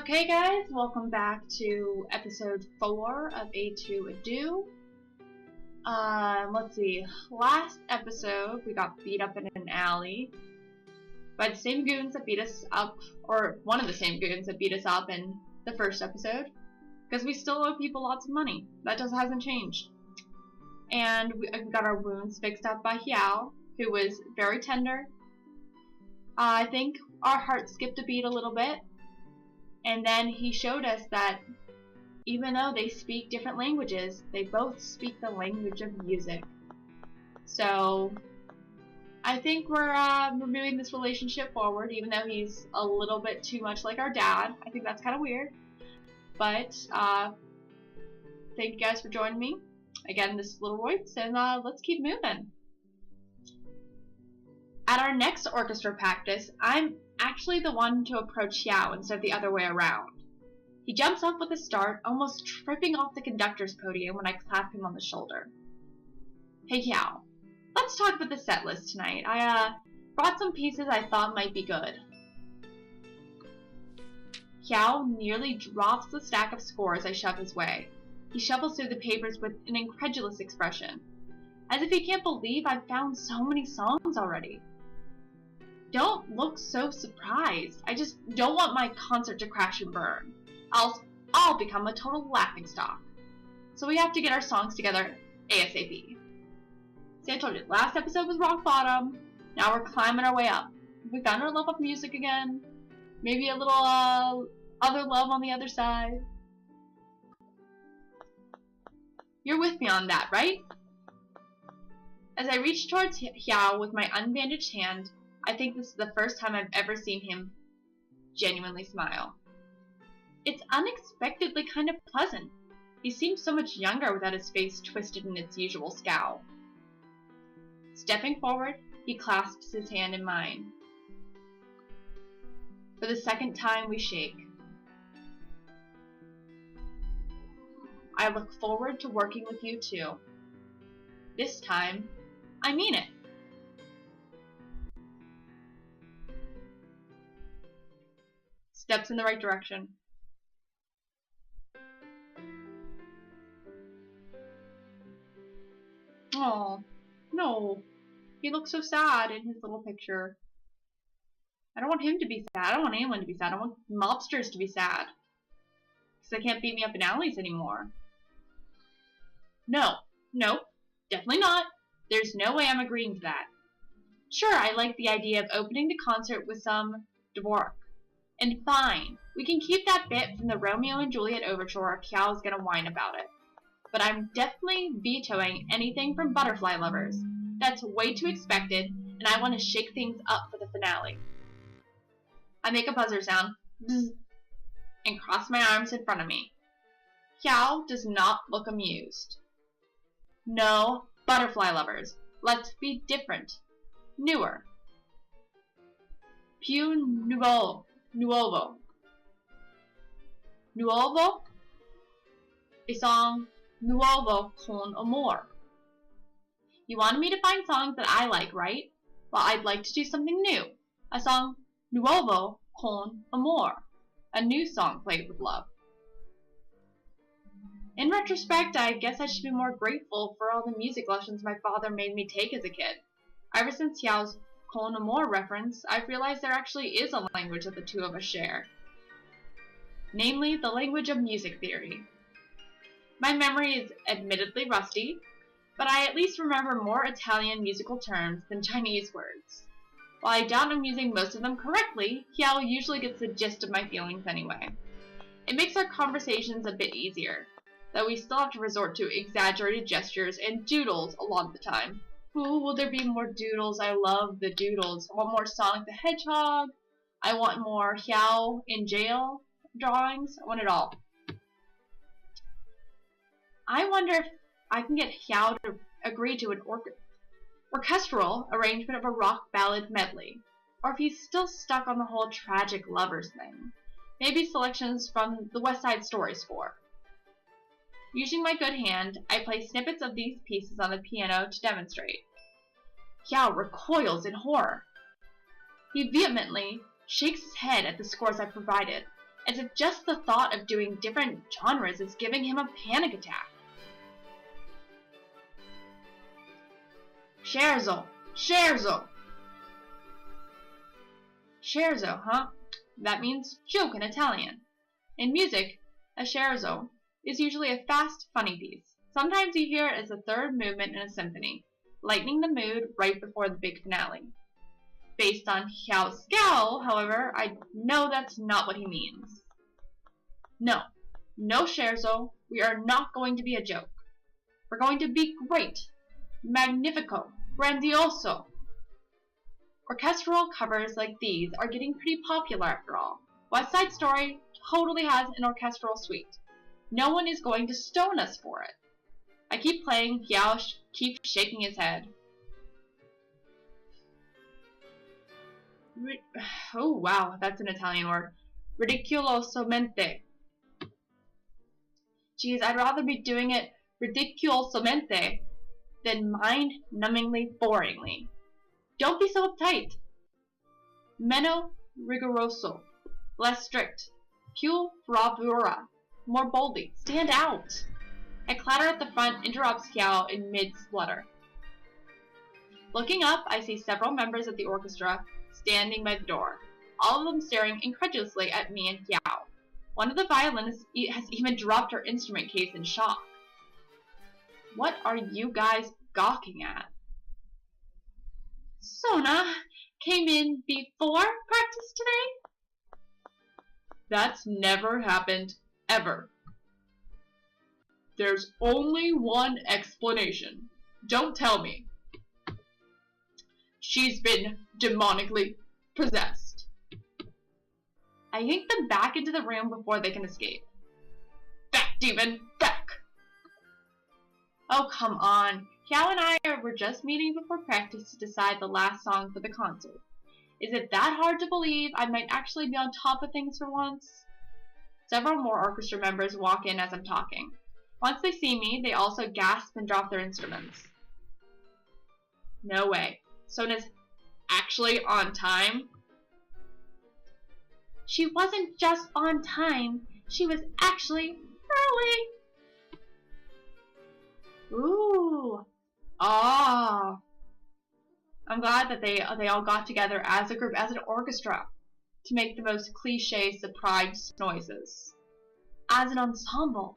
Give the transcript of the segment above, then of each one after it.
Okay guys, welcome back to episode 4 of A2 Ado. Let's see, last episode we got beat up in an alley by the same goons that beat us up, or one of the same goons that beat us up in the first episode, because we still owe people lots of money. That just hasn't changed. And we got our wounds fixed up by Xiao, who was very tender. I think our heart skipped a beat a little bit. And then he showed us that even though they speak different languages, they both speak the language of music. So I think we're moving this relationship forward, even though he's a little bit too much like our dad. I think that's kind of weird. But thank you guys for joining me. Again, this is Little Royce, and let's keep moving. At our next orchestra practice, I'm actually the one to approach Xiao instead of the other way around. He jumps up with a start, almost tripping off the conductor's podium when I clap him on the shoulder. Hey Xiao, let's talk about the set list tonight. I brought some pieces I thought might be good. Xiao nearly drops the stack of scores I shove his way. He shuffles through the papers with an incredulous expression, as if he can't believe I've found so many songs already. Don't look so surprised. I just don't want my concert to crash and burn. Else, I'll become a total laughingstock. So we have to get our songs together ASAP. See, I told you, last episode was rock bottom. Now we're climbing our way up. We found our love of music again. Maybe a little other love on the other side. You're with me on that, right? As I reach towards Xiao with my unbandaged hand, I think this is the first time I've ever seen him genuinely smile. It's unexpectedly kind of pleasant. He seems so much younger without his face twisted in its usual scowl. Stepping forward, he clasps his hand in mine. For the second time, we shake. I look forward to working with you too. This time, I mean it. Steps in the right direction. Oh, no. He looks so sad in his little picture. I don't want him to be sad. I don't want anyone to be sad. I want mobsters to be sad. Because they can't beat me up in alleys anymore. No, definitely not. There's no way I'm agreeing to that. Sure, I like the idea of opening the concert with some Dvorak. And fine, we can keep that bit from the Romeo and Juliet overture if Xiao's gonna whine about it. But I'm definitely vetoing anything from Butterfly Lovers. That's way too expected, and I want to shake things up for the finale. I make a buzzer sound, bzz, and cross my arms in front of me. Xiao does not look amused. No, Butterfly Lovers. Let's be different. Newer. Più nuovo. Nuovo. Nuovo? A song Nuovo con amor. You wanted me to find songs that I like, right? Well, I'd like to do something new. A song Nuovo con amor. A new song played with love. In retrospect, I guess I should be more grateful for all the music lessons my father made me take as a kid. Ever since Xiao's Con Amor reference, I've realized there actually is a language that the two of us share. Namely, the language of music theory. My memory is admittedly rusty, but I at least remember more Italian musical terms than Chinese words. While I doubt I'm using most of them correctly, Xiao usually gets the gist of my feelings anyway. It makes our conversations a bit easier, though we still have to resort to exaggerated gestures and doodles a lot of the time. Ooh, will there be more doodles? I love the doodles. I want more Sonic the Hedgehog. I want more Xiao in jail drawings. I want it all. I wonder if I can get Xiao to agree to an orchestral arrangement of a rock ballad medley, or if he's still stuck on the whole tragic lovers thing. Maybe selections from the West Side Story score. Using my good hand, I play snippets of these pieces on the piano to demonstrate. Xiao recoils in horror. He vehemently shakes his head at the scores I provided, as if just the thought of doing different genres is giving him a panic attack. Scherzo, scherzo. Scherzo, huh? That means joke in Italian. In music, a scherzo is usually a fast, funny piece. Sometimes you hear it as the third movement in a symphony, lightening the mood right before the big finale. Based on Xiao's scowl, however, I know that's not what he means. No scherzo. We are not going to be a joke. We're going to be great, magnifico, grandioso. Orchestral covers like these are getting pretty popular after all. West Side Story totally has an orchestral suite. No one is going to stone us for it. I keep playing, Xiao keeps shaking his head. Oh wow, that's an Italian word. Ridiculosamente. Geez, I'd rather be doing it ridiculosamente than mind-numbingly boringly. Don't be so uptight. Meno rigoroso. Less strict. Più bravura. More boldly. Stand out. A clatter at the front interrupts Xiao in mid-splutter. Looking up, I see several members of the orchestra standing by the door, all of them staring incredulously at me and Xiao. One of the violinists has even dropped her instrument case in shock. What are you guys gawking at? Sona came in before practice today? That's never happened, ever. There's only one explanation. Don't tell me. She's been demonically possessed. I yank them back into the room before they can escape. Back, demon, back! Oh, come on. Xiao and I were just meeting before practice to decide the last song for the concert. Is it that hard to believe I might actually be on top of things for once? Several more orchestra members walk in as I'm talking. Once they see me, they also gasp and drop their instruments. No way. Sona's actually on time? She wasn't just on time, she was actually early. Ooh. Ah. I'm glad that they all got together as a group, as an orchestra, to make the most cliche surprise noises. As an ensemble.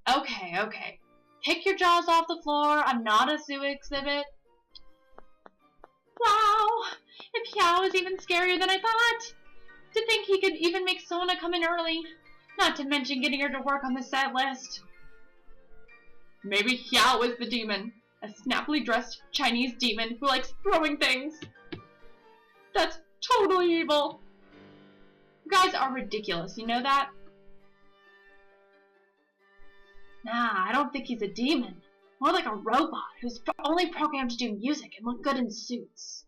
Okay. Pick your jaws off the floor. I'm not a zoo exhibit. Wow! If Xiao is even scarier than I thought! To think he could even make Sona come in early. Not to mention getting her to work on the set list. Maybe Xiao is the demon. A snappily dressed Chinese demon who likes throwing things. That's totally evil. You guys are ridiculous, you know that? Nah, I don't think he's a demon. More like a robot who's only programmed to do music and look good in suits.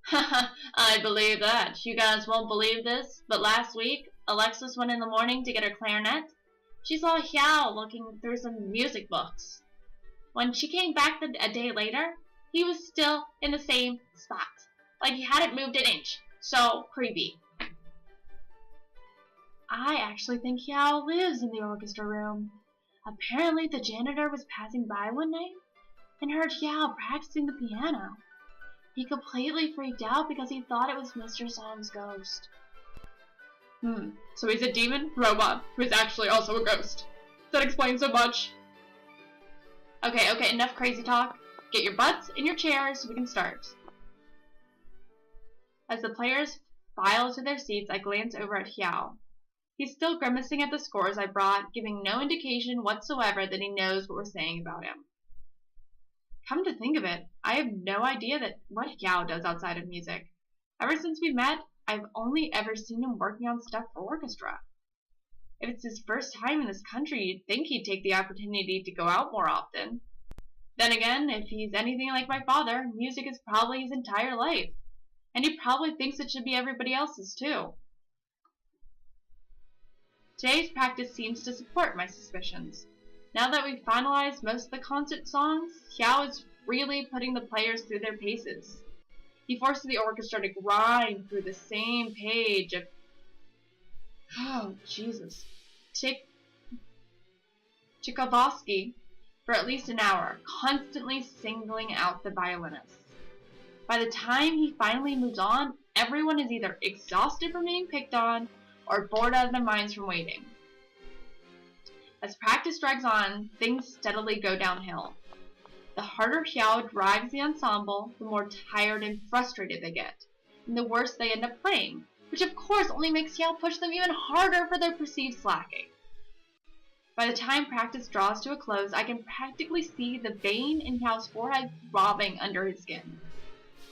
Haha, I believe that. You guys won't believe this, but last week, Alexis went in the morning to get her clarinet. She saw Xiao looking through some music books. When she came back a day later, he was still in the same spot. Like he hadn't moved an inch. So creepy. I actually think Xiao lives in the orchestra room. Apparently the janitor was passing by one night and heard Xiao practicing the piano. He completely freaked out because he thought it was Mr. Song's ghost. So he's a demon robot who is actually also a ghost. That explains so much. Okay, enough crazy talk. Get your butts in your chairs so we can start. As the players file to their seats, I glance over at Xiao. He's still grimacing at the scores I brought, giving no indication whatsoever that he knows what we're saying about him. Come to think of it, I have no idea what Xiao does outside of music. Ever since we met, I've only ever seen him working on stuff for orchestra. If it's his first time in this country, you'd think he'd take the opportunity to go out more often. Then again, if he's anything like my father, music is probably his entire life. And he probably thinks it should be everybody else's too. Today's practice seems to support my suspicions. Now that we've finalized most of the concert songs, Xiao is really putting the players through their paces. He forces the orchestra to grind through the same page of, oh, Jesus, Tchaikovsky for at least an hour, constantly singling out the violinists. By the time he finally moves on, everyone is either exhausted from being picked on or bored out of their minds from waiting. As practice drags on, things steadily go downhill. The harder Xiao drives the ensemble, the more tired and frustrated they get, and the worse they end up playing, which of course only makes Xiao push them even harder for their perceived slacking. By the time practice draws to a close, I can practically see the vein in Xiao's forehead throbbing under his skin.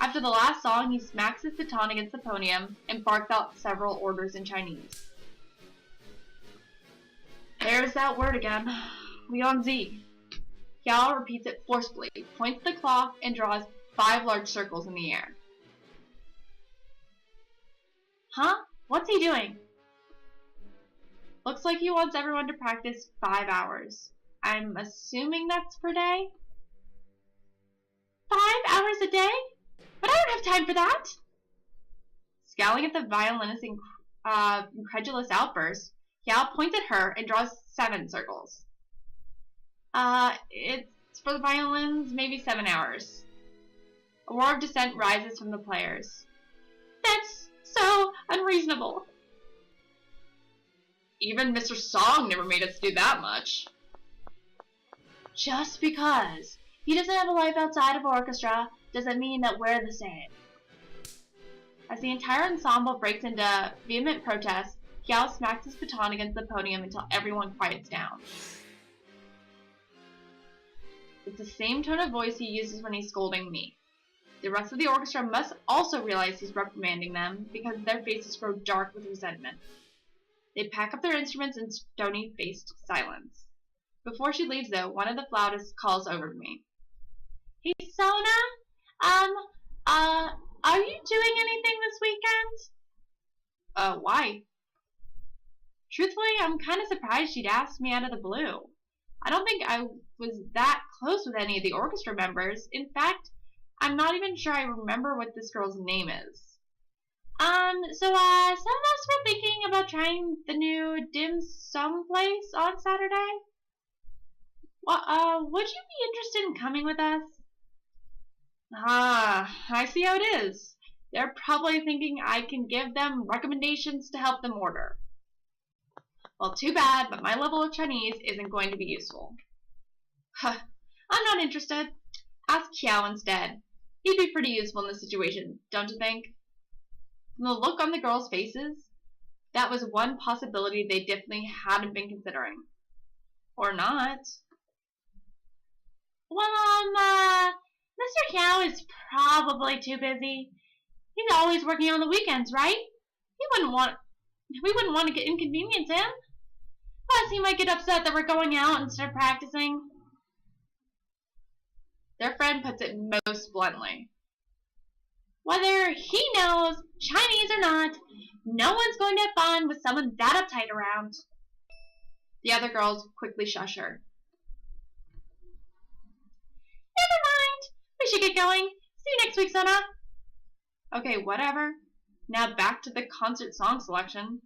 After the last song, he smacks his baton against the podium and barks out several orders in Chinese. There's that word again. Lianzi. Xiao repeats it forcefully, points the clock, and draws 5 large circles in the air. Huh? What's he doing? Looks like he wants everyone to practice 5 hours. I'm assuming that's per day? 5 hours a day? But I don't have time for that! Scowling at the violinist's incredulous outburst, Xiao points at her and draws 7 circles. It's for the violins, maybe 7 hours. A roar of dissent rises from the players. That's so unreasonable. Even Mr. Song never made us do that much. Just because he doesn't have a life outside of orchestra doesn't mean that we're the same. As the entire ensemble breaks into vehement protest, Xiao smacks his baton against the podium until everyone quiets down. It's the same tone of voice he uses when he's scolding me. The rest of the orchestra must also realize he's reprimanding them because their faces grow dark with resentment. They pack up their instruments in stony-faced silence. Before she leaves, though, one of the flautists calls over to me. Hey, Sona? Are you doing anything this weekend? Why? Truthfully, I'm kind of surprised she'd asked me out of the blue. I don't think I was that close with any of the orchestra members. In fact, I'm not even sure I remember what this girl's name is. So some of us were thinking about trying the new dim sum place on Saturday. Would you be interested in coming with us? I see how it is. They're probably thinking I can give them recommendations to help them order. Well, too bad, but my level of Chinese isn't going to be useful. I'm not interested. Ask Xiao instead. He'd be pretty useful in this situation, don't you think? From the look on the girls' faces, that was one possibility they definitely hadn't been considering. Or not. Well, Mr. Xiao is probably too busy. He's always working on the weekends, right? We wouldn't want to inconvenience him. Plus, he might get upset that we're going out instead of practicing. Their friend puts it most bluntly. Whether he knows Chinese or not, no one's going to have fun with someone that uptight around. The other girls quickly shush her. Never mind. We should get going. See you next week, Sona. Okay, whatever. Now back to the concert song selection.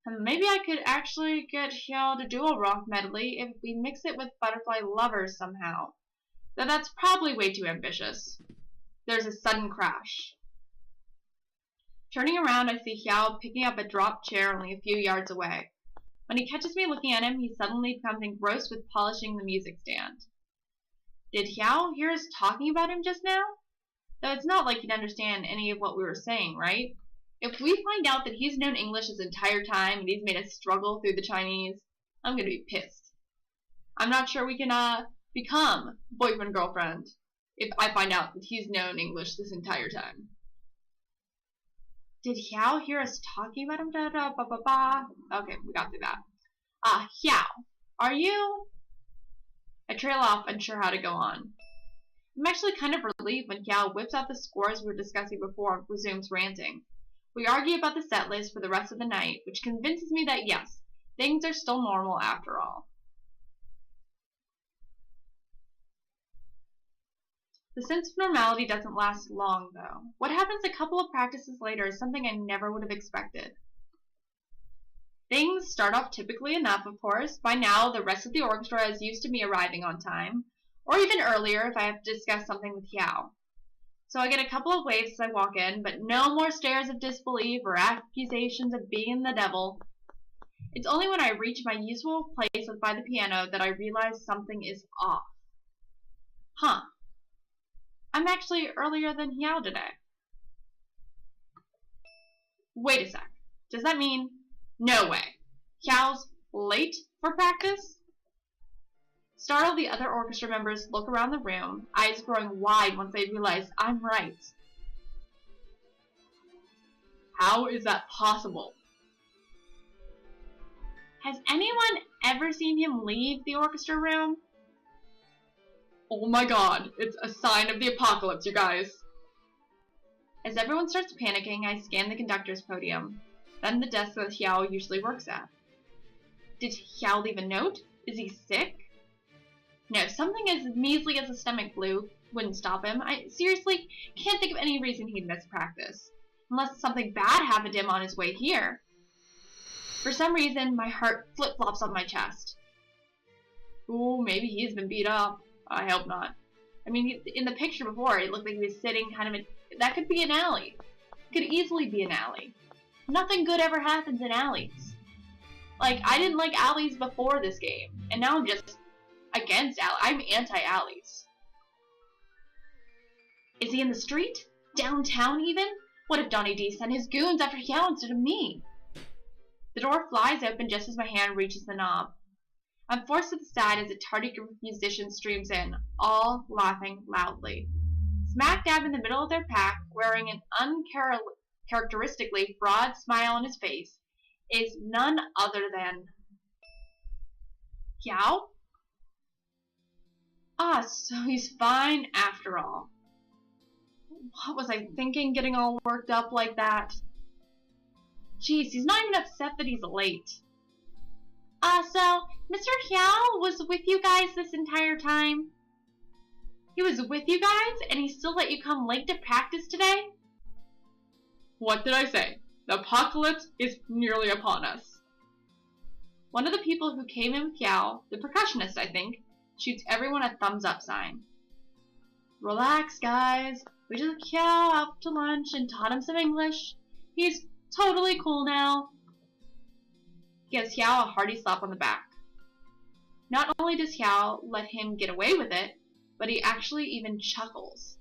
Maybe I could actually get Xiao to do a rock medley if we mix it with Butterfly Lovers somehow. Though that's probably way too ambitious. There's a sudden crash. Turning around, I see Xiao picking up a dropped chair only a few yards away. When he catches me looking at him, he suddenly becomes engrossed with polishing the music stand. Did Xiao hear us talking about him just now? Though it's not like he'd understand any of what we were saying, right? If we find out that he's known English his entire time and he's made us struggle through the Chinese, I'm gonna be pissed. I'm not sure we can, become boyfriend-girlfriend if I find out that he's known English this entire time. Did Xiao hear us talking about him? Okay, we got through that. Xiao, are you? I trail off, unsure how to go on. I'm actually kind of relieved when Xiao whips out the scores we were discussing before and resumes ranting. We argue about the set list for the rest of the night, which convinces me that yes, things are still normal after all. The sense of normality doesn't last long, though. What happens a couple of practices later is something I never would have expected. Things start off typically enough, of course. By now, the rest of the orchestra is used to me arriving on time, or even earlier if I have to discuss something with Yao. So I get a couple of waves as I walk in, but no more stares of disbelief or accusations of being the devil. It's only when I reach my usual place by the piano that I realize something is off. Huh. I'm actually earlier than Yao today. Wait a sec. Does that mean... No way. Yao's late for practice? Startled, the other orchestra members look around the room, eyes growing wide once they realize I'm right. How is that possible? Has anyone ever seen him leave the orchestra room? Oh my god, it's a sign of the apocalypse, you guys. As everyone starts panicking, I scan the conductor's podium, then the desk that Xiao usually works at. Did Xiao leave a note? Is he sick? No, something as measly as a stomach flu wouldn't stop him. I seriously can't think of any reason he'd miss practice. Unless something bad happened to him on his way here. For some reason, my heart flip-flops on my chest. Ooh, maybe he's been beat up. I hope not. I mean, in the picture before, it looked like he was sitting kind of in... That could be an alley. Could easily be an alley. Nothing good ever happens in alleys. Like, I didn't like alleys before this game, and now I'm just against alleys. I'm anti-alleys. Is he in the street? Downtown, even? What if Donnie D sent his goons after Yao instead of me? The door flies open just as my hand reaches the knob. I'm forced to the side as a tardy group of musicians streams in, all laughing loudly. Smack dab in the middle of their pack, wearing an uncharacteristically broad smile on his face, is none other than... Yao? Ah, so he's fine after all. What was I thinking, getting all worked up like that? Jeez, he's not even upset that he's late. So, Mr. Xiao was with you guys this entire time? He was with you guys, and he still let you come late to practice today? What did I say? The apocalypse is nearly upon us. One of the people who came in with Xiao, the percussionist I think, shoots everyone a thumbs up sign. Relax, guys. We just took Xiao out to lunch and taught him some English. He's totally cool now. He gives Xiao a hearty slap on the back. Not only does Xiao let him get away with it, but he actually even chuckles.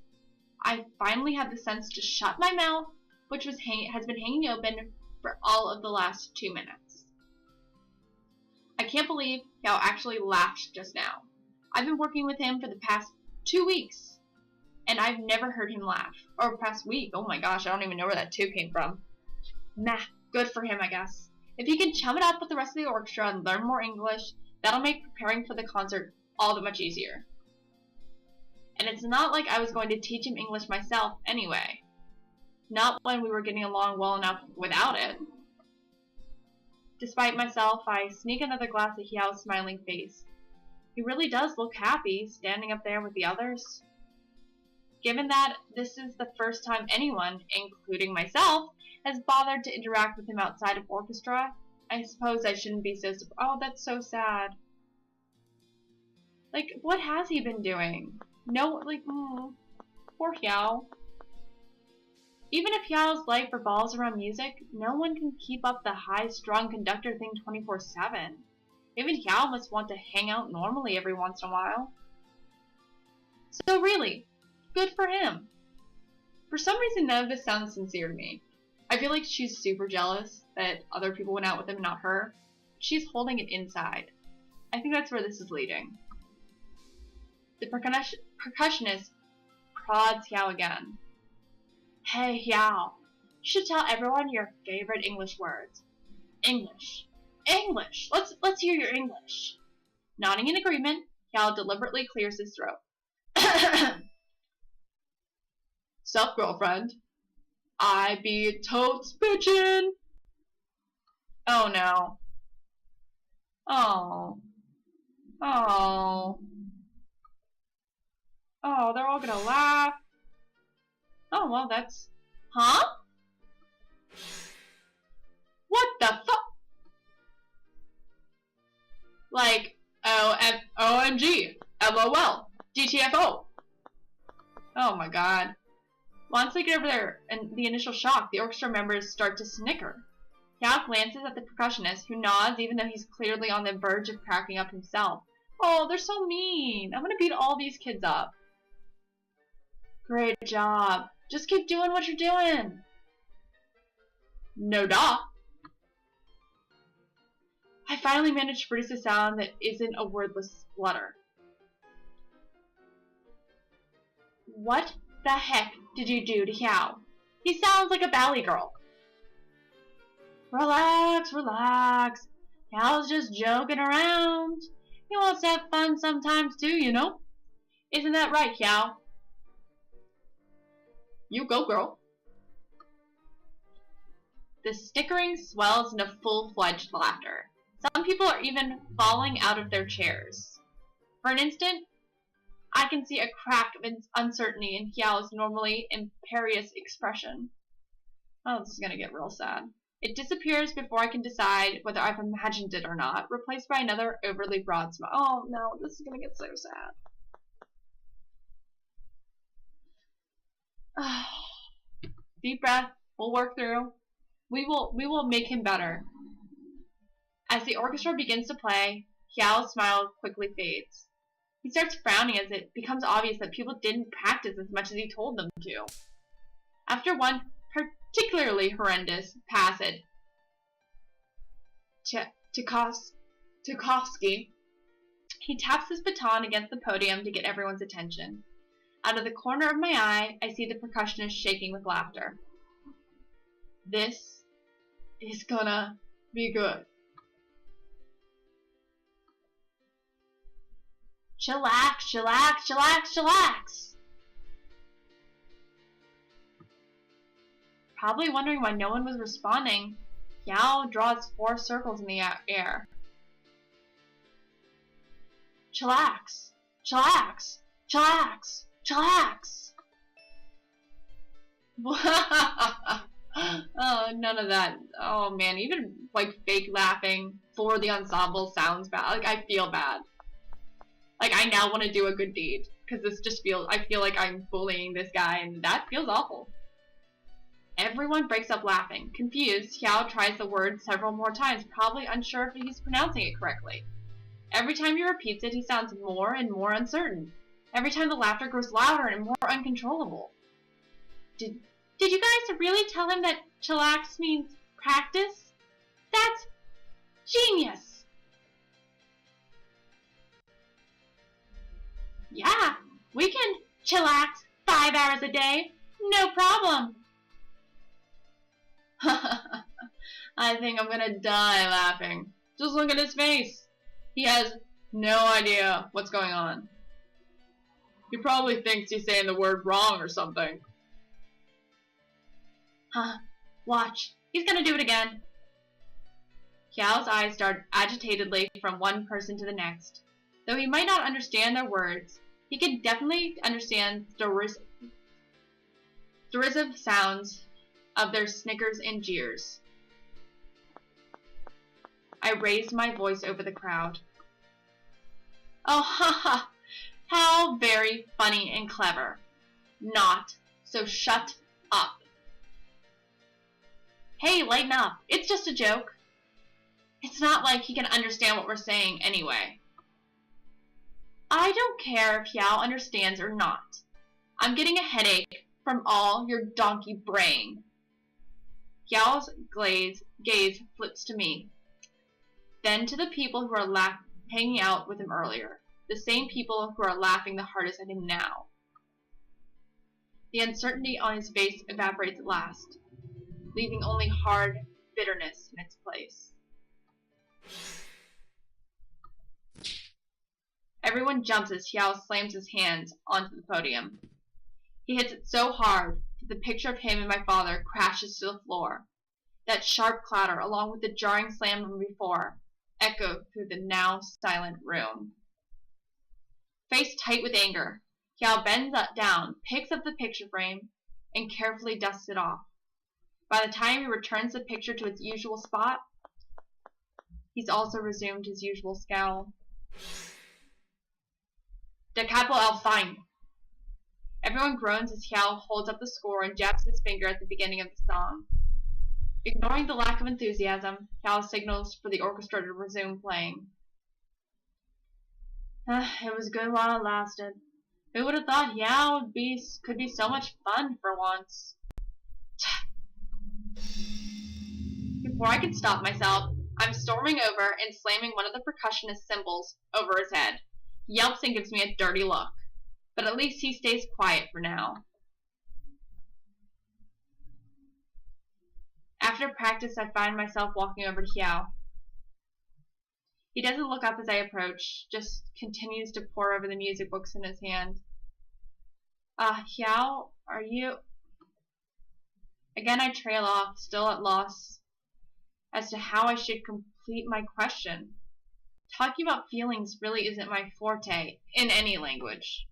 I finally have the sense to shut my mouth, which has been hanging open for all of the last 2 minutes. I can't believe Xiao actually laughed just now. I've been working with him for the past 2 weeks, and I've never heard him laugh. Or past week, oh my gosh, I don't even know where that 2 came from. Nah, good for him, I guess. If he can chum it up with the rest of the orchestra and learn more English, that'll make preparing for the concert all that much easier. And it's not like I was going to teach him English myself anyway. Not when we were getting along well enough without it. Despite myself, I sneak another glass of Xiao's smiling face. He really does look happy, standing up there with the others. Given that this is the first time anyone, including myself, has bothered to interact with him outside of orchestra, I suppose I shouldn't be so oh, that's so sad. Like, what has he been doing? No, like, poor Xiao. Even if Xiao's life revolves around music, no one can keep up the high-strung conductor thing 24/7. Even Xiao must want to hang out normally every once in a while. So really, good for him. For some reason, none of this sounds sincere to me. I feel like she's super jealous that other people went out with him and not her. She's holding it inside. I think that's where this is leading. The percussionist prods Xiao again. Hey Xiao, you should tell everyone your favorite English words. English. English! Let's hear your English. Nodding in agreement, Xiao deliberately clears his throat. Sup, girlfriend? I be totes bitchin'. Oh no. Oh. Oh. Oh, they're all gonna laugh. Oh, well, that's... Huh? What the fuck? Like, OMG, LOL, GTFO. Oh my god. Once they get over there and the initial shock, the orchestra members start to snicker. Cal glances at the percussionist, who nods even though he's clearly on the verge of cracking up himself. Oh, they're so mean. I'm gonna beat all these kids up. Great job. Just keep doing what you're doing. No duh. I finally managed to produce a sound that isn't a wordless splutter. What the heck did you do to Xiao? He sounds like a ballet girl. Relax, relax. Xiao's just joking around. He wants to have fun sometimes too, you know? Isn't that right, Xiao? You go, girl. The snickering swells into full-fledged laughter. Some people are even falling out of their chairs. For an instant, I can see a crack of uncertainty in Xiao's normally imperious expression. Oh, this is gonna get real sad. It disappears before I can decide whether I've imagined it or not, replaced by another overly broad smile. Oh no, this is gonna get so sad. Deep breath. We'll work through. We will make him better. As the orchestra begins to play, Xiao's smile quickly fades. He starts frowning as it becomes obvious that people didn't practice as much as he told them to. After one particularly horrendous passage, Tchaikovsky, he taps his baton against the podium to get everyone's attention. Out of the corner of my eye, I see the percussionist shaking with laughter. This is gonna be good. Chillax, chillax, chillax, chillax. Probably wondering why no one was responding, Yao draws 4 circles in the air. Chillax, chillax, chillax, chillax. Oh, none of that. Oh man, even like fake laughing for the ensemble sounds bad. Like I feel bad. Like I now want to do a good deed because this just feels. I feel like I'm bullying this guy, and that feels awful. Everyone breaks up laughing. Confused, Xiao tries the word several more times, probably unsure if he's pronouncing it correctly. Every time he repeats it, he sounds more and more uncertain. Every time the laughter grows louder and more uncontrollable. Did you guys really tell him that chillax means practice? That's genius! Yeah, we can chillax 5 hours a day. No problem. I think I'm gonna die laughing. Just look at his face. He has no idea what's going on. He probably thinks he's saying the word wrong or something. Huh. Watch. He's gonna do it again. Xiao's eyes dart agitatedly from one person to the next. Though he might not understand their words, he can definitely understand derisive sounds of their snickers and jeers. I raised my voice over the crowd. Oh, haha! How very funny and clever. Not, so shut up. Hey, lighten up. It's just a joke. It's not like he can understand what we're saying anyway. I don't care if Xiao understands or not. I'm getting a headache from all your donkey braying. Xiao's gaze flips to me, then to the people who are hanging out with him earlier, the same people who are laughing the hardest at him now. The uncertainty on his face evaporates at last, leaving only hard bitterness in its place. Everyone jumps as Xiao slams his hands onto the podium. He hits it so hard that the picture of him and my father crashes to the floor. That sharp clatter, along with the jarring slam from before, echoed through the now silent room. Face tight with anger, Xiao bends down, picks up the picture frame, and carefully dusts it off. By the time he returns the picture to its usual spot, he's also resumed his usual scowl. The capital L fine. Everyone groans as Xiao holds up the score and jabs his finger at the beginning of the song. Ignoring the lack of enthusiasm, Xiao signals for the orchestra to resume playing. It was good while it lasted. Who would have thought Xiao could be so much fun for once? Before I can stop myself, I'm storming over and slamming one of the percussionist cymbals over his head. He yelps and gives me a dirty look, but at least he stays quiet for now. After practice, I find myself walking over to Xiao. He doesn't look up as I approach, just continues to pore over the music books in his hand. Xiao, are you... Again I trail off, still at loss as to how I should complete my question. Talking about feelings really isn't my forte, in any language.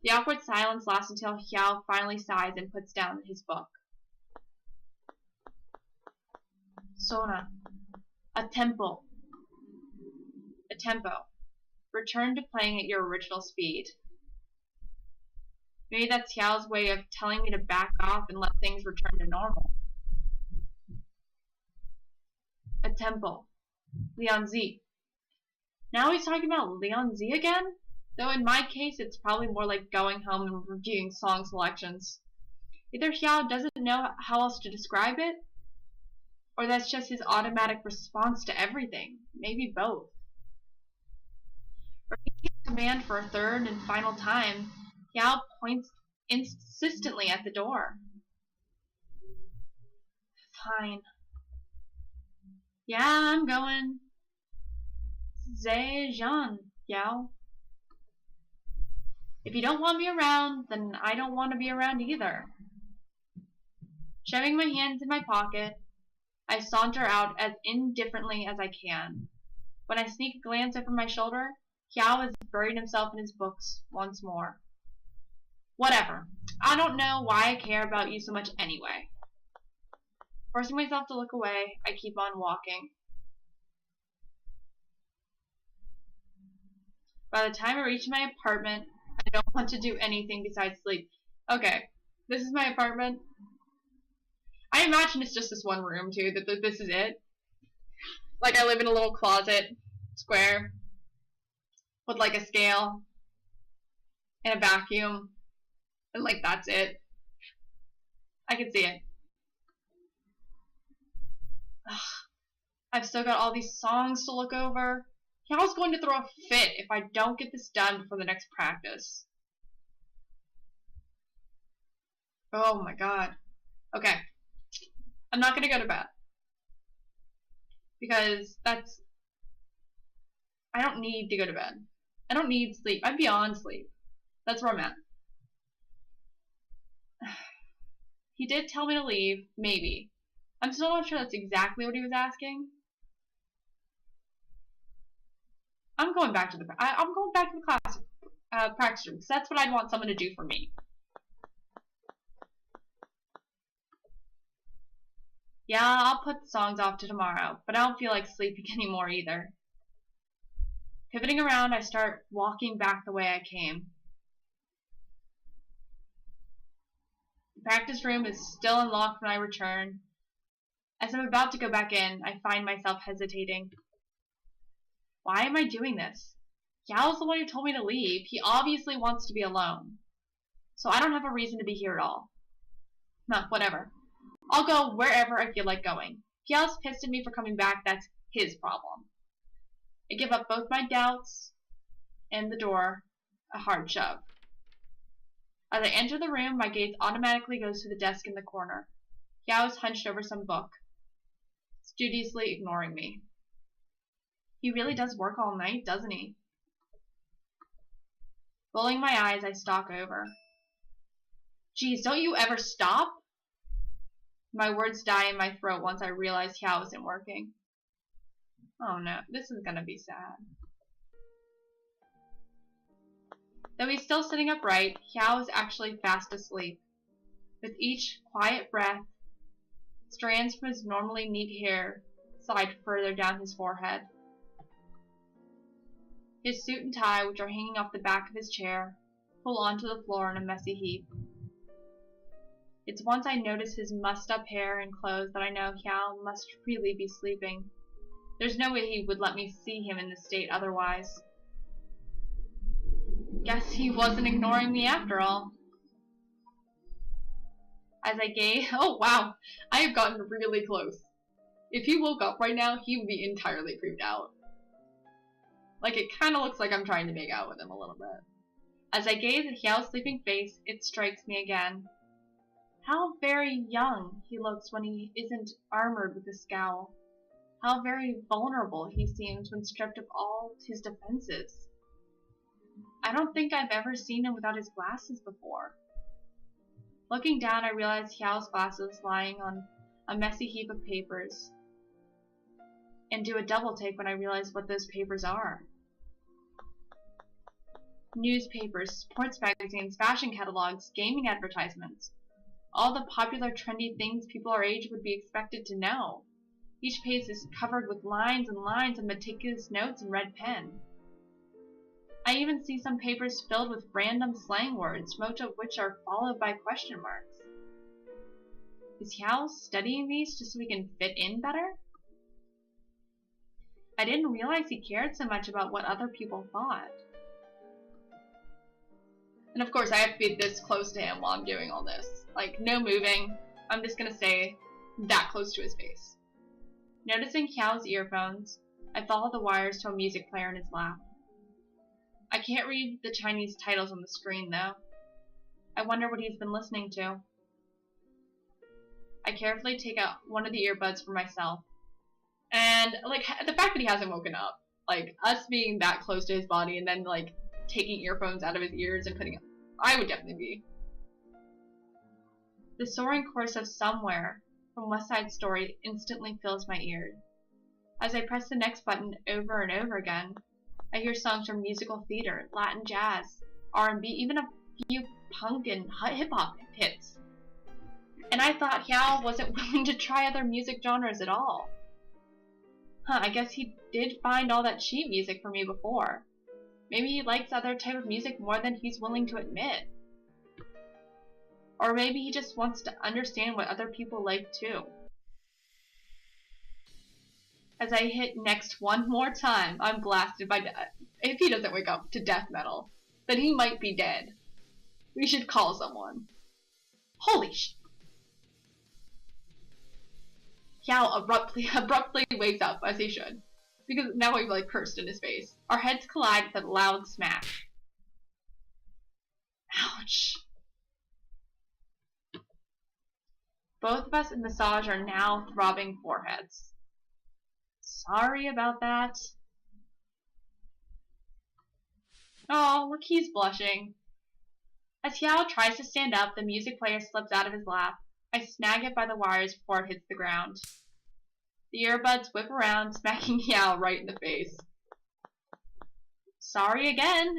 The awkward silence lasts until Xiao finally sighs and puts down his book. Sona. A tempo. A tempo. Return to playing at your original speed. Maybe that's Xiao's way of telling me to back off and let things return to normal. A tempo. Lian Zi. Now he's talking about Lian Zi again? Though in my case, it's probably more like going home and reviewing song selections. Either Xiao doesn't know how else to describe it, or that's just his automatic response to everything. Maybe both. Repeating a command for a third and final time, Xiao points insistently at the door. Fine. Yeah, I'm going. Zhe Zhan, Xiao. If you don't want me around, then I don't want to be around either. Shoving my hands in my pocket, I saunter out as indifferently as I can. When I sneak a glance over my shoulder, Xiao has buried himself in his books once more. Whatever. I don't know why I care about you so much anyway. Forcing myself to look away, I keep on walking. By the time I reach my apartment, I don't want to do anything besides sleep. Okay, this is my apartment. I imagine it's just this one room, too, that this is it. Like, I live in a little closet, square, with, like, a scale, and a vacuum, and, like, that's it. I can see it. Ugh. I've still got all these songs to look over. Xiao's going to throw a fit if I don't get this done before the next practice. Oh my god. Okay. I'm not gonna go to bed. Because that's... I don't need to go to bed. I don't need sleep. I'm beyond sleep. That's where I'm at. He did tell me to leave. Maybe. I'm still not sure that's exactly what he was asking. I'm going back to the class practice room because that's what I'd want someone to do for me. Yeah, I'll put the songs off to tomorrow, but I don't feel like sleeping anymore either. Pivoting around, I start walking back the way I came. The practice room is still unlocked when I return. As I'm about to go back in, I find myself hesitating. Why am I doing this? Yao's the one who told me to leave. He obviously wants to be alone. So I don't have a reason to be here at all. Nah, whatever. I'll go wherever I feel like going. If Yao's pissed at me for coming back, that's his problem. I give up both my doubts and the door a hard shove. As I enter the room, my gaze automatically goes to the desk in the corner. Yao is hunched over some book, studiously ignoring me. He really does work all night, doesn't he? Rolling my eyes, I stalk over. Geez, don't you ever stop? My words die in my throat once I realize Yao isn't working. Oh no, this is gonna be sad. Though he's still sitting upright, Xiao is actually fast asleep. With each quiet breath, strands from his normally neat hair slide further down his forehead. His suit and tie, which are hanging off the back of his chair, pull onto the floor in a messy heap. It's once I notice his mussed-up hair and clothes that I know Xiao must really be sleeping. There's no way he would let me see him in this state otherwise. Guess he wasn't ignoring me after all. As I gaze, oh wow, I have gotten really close. If he woke up right now, he would be entirely creeped out. Like, it kind of looks like I'm trying to make out with him a little bit. As I gaze at Xiao's sleeping face, it strikes me again. How very young he looks when he isn't armored with a scowl. How very vulnerable he seems when stripped of all his defenses. I don't think I've ever seen him without his glasses before. Looking down, I realize Xiao's glasses lying on a messy heap of papers, and do a double take when I realize what those papers are. Newspapers, sports magazines, fashion catalogs, gaming advertisements. All the popular trendy things people our age would be expected to know. Each page is covered with lines and lines of meticulous notes in red pen. I even see some papers filled with random slang words, most of which are followed by question marks. Is Xiao studying these just so he can fit in better? I didn't realize he cared so much about what other people thought. And of course, I have to be this close to him while I'm doing all this. Like, no moving. I'm just gonna stay that close to his face. Noticing Xiao's earphones, I follow the wires to a music player in his lap. I can't read the Chinese titles on the screen, though. I wonder what he's been listening to. I carefully take out one of the earbuds for myself. And, like, the fact that he hasn't woken up, like, us being that close to his body and then, like, taking earphones out of his ears and putting them, I would definitely be. The soaring chorus of Somewhere from West Side Story instantly fills my ears. As I press the next button over and over again, I hear songs from musical theater, Latin jazz, R&B, even a few punk and hip-hop hits. And I thought Xiao wasn't willing to try other music genres at all. I guess he did find all that sheet music for me before. Maybe he likes other type of music more than he's willing to admit. Or maybe he just wants to understand what other people like too. As I hit next one more time, I'm blasted by if he doesn't wake up to death metal, then he might be dead. We should call someone. Holy sh! Xiao abruptly wakes up, as he should, because now we've like cursed in his face. Our heads collide with a loud smash. Ouch! Both of us in massage our now throbbing foreheads. Sorry about that. Oh, look, he's blushing. As Xiao tries to stand up, the music player slips out of his lap. I snag it by the wires before it hits the ground. The earbuds whip around, smacking Xiao right in the face. Sorry again.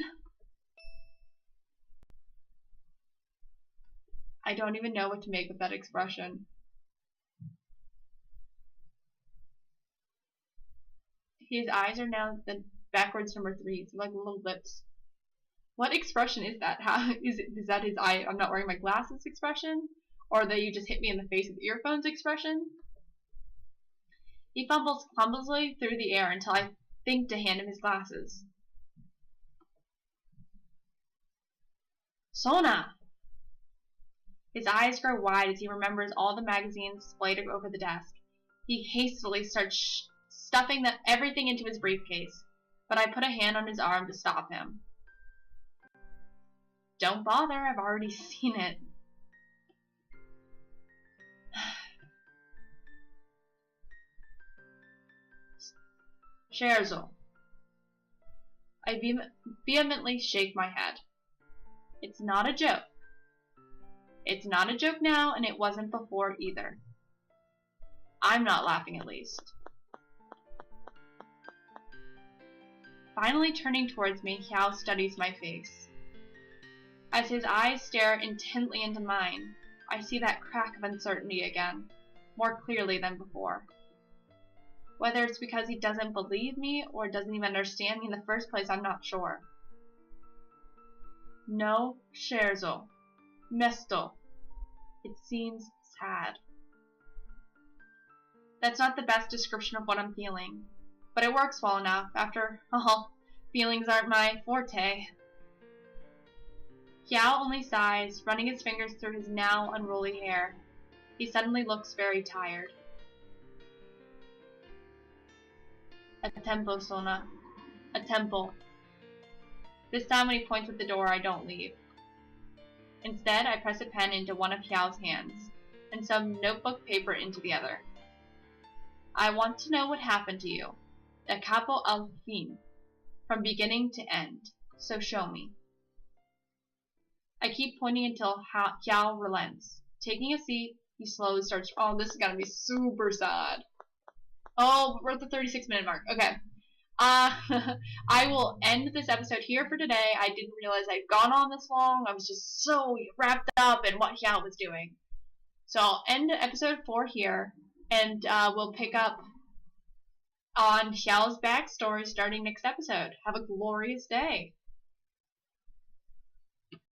I don't even know what to make of that expression. His eyes are now the backwards number 3, so like little lips. What expression is that? How is that his eye? I'm not wearing my glasses expression, or that you just hit me in the face with earphones expression? He fumbles clumsily through the air until I think to hand him his glasses. Sona! His eyes grow wide as he remembers all the magazines displayed over the desk. He hastily starts stuffing everything into his briefcase, but I put a hand on his arm to stop him. Don't bother, I've already seen it. Scherzo. I vehemently shake my head. It's not a joke. It's not a joke now, and it wasn't before either. I'm not laughing, at least. Finally turning towards me, Xiao studies my face. As his eyes stare intently into mine, I see that crack of uncertainty again, more clearly than before. Whether it's because he doesn't believe me or doesn't even understand me in the first place, I'm not sure. No scherzo. Mesto. It seems sad. That's not the best description of what I'm feeling, but it works well enough. After all, feelings aren't my forte. Xiao only sighs, running his fingers through his now unruly hair. He suddenly looks very tired. A tempo, Sona. A tempo. This time when he points at the door, I don't leave. Instead, I press a pen into one of Xiao's hands, and some notebook paper into the other. I want to know what happened to you. Da capo al fin. From beginning to end. So show me. I keep pointing until Xiao relents. Taking a seat, he slowly starts. Oh, this is gonna be super sad. Oh, we're at the 36-minute mark. Okay. I will end this episode here for today. I didn't realize I'd gone on this long. I was just so wrapped up in what Xiao was doing. So I'll end episode 4 here, and we'll pick up on Xiao's backstory starting next episode. Have a glorious day.